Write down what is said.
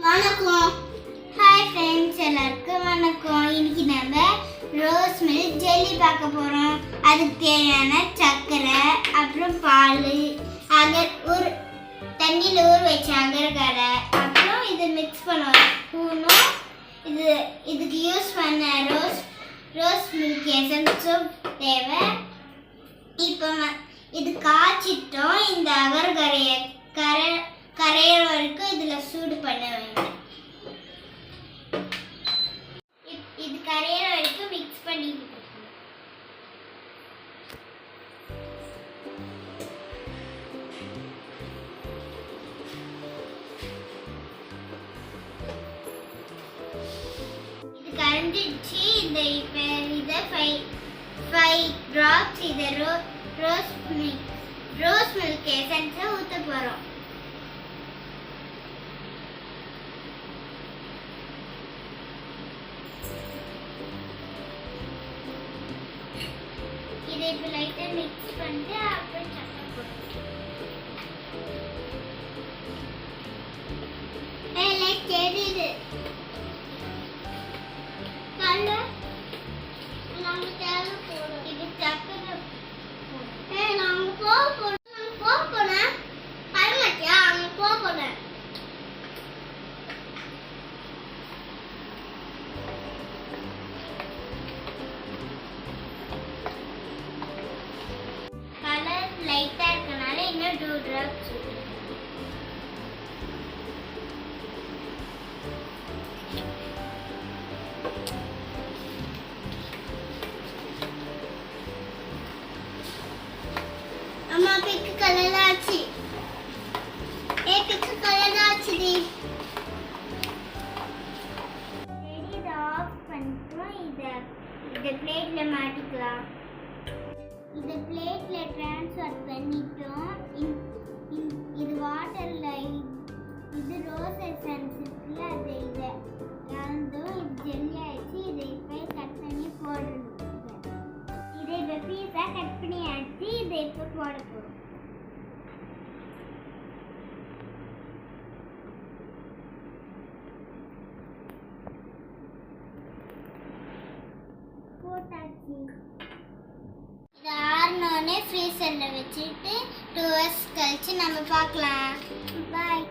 வணக்கம். Hi friends, எல்லாருக்கும் வணக்கம். இன்னைக்கு நம்ம ரோஸ் மில்க் ஜெல்லி பார்க்க போகிறோம். அதுக்கு தேவையான சர்க்கரை, அப்புறம் பால், ஒரு தண்ணியில் ஊற வச்ச அகர்கரை, அப்புறம் இதை மிக்ஸ் பண்ணணும். இதுக்கு யூஸ் பண்ண ரோஸ் மில்க் எசன்ஸும் தேவை. இப்போ இது காய்ச்சிட்டோம். இந்த அகர்கரையை கரையிற வரைக்கும் இதில் சூடு பண்ண வேண்டும். இது கரையிற வரைக்கும் மிக்ஸ் பண்ணிட்டு இது கரைஞ்சிடுச்சு. இதை 5 drops இதை ரோஸ் மில்க் எசன்ஸை ஊற்ற போகிறோம். இதை இப்போ லைட்டாக மிக்ஸ் பண்ணிட்டு அப்புறம் சக்கரை போட்டுக்கலாம். லைட் தெரியுது கல்ல நம்ம தேவை போடும். இது சக்கரை நாங்கள் போனேன் வரமாட்டியா? அங்கே போனேன். கலர் லைட்டா இருக்கனால இன்னும் 2 drops அம்மா பிங்க் கலர் ஆச்சு. பிங்க் கலர் ஆச்சுடி. சரி, இதை ஆஃப் பண்ணிட்டோம். இதை பிளேட்ல மாட்டிக்கலாம். இதை பிளேட்ல ட்ரான்ஸ்ஃபர் பண்ணிட்டோம். இது வாட்டர்ல இது ரோஸ் எசன்ஸ் இருக்குல்ல, அது இதை கலந்தோம். இது ஜெல்லி ஆயிடுச்சு. இதை இப்போ கட் பண்ணி போடணும். இதை இப்போ பீஸாக கட் பண்ணி ஆச்சு. இதை இப்போ போட போகிறோம். போட்டாச்சு. இதை ஆறினோடனே ஃப்ரீசரில் வச்சுட்டு 2 hours கழிச்சு நம்ம பார்க்கலாம். பாய்.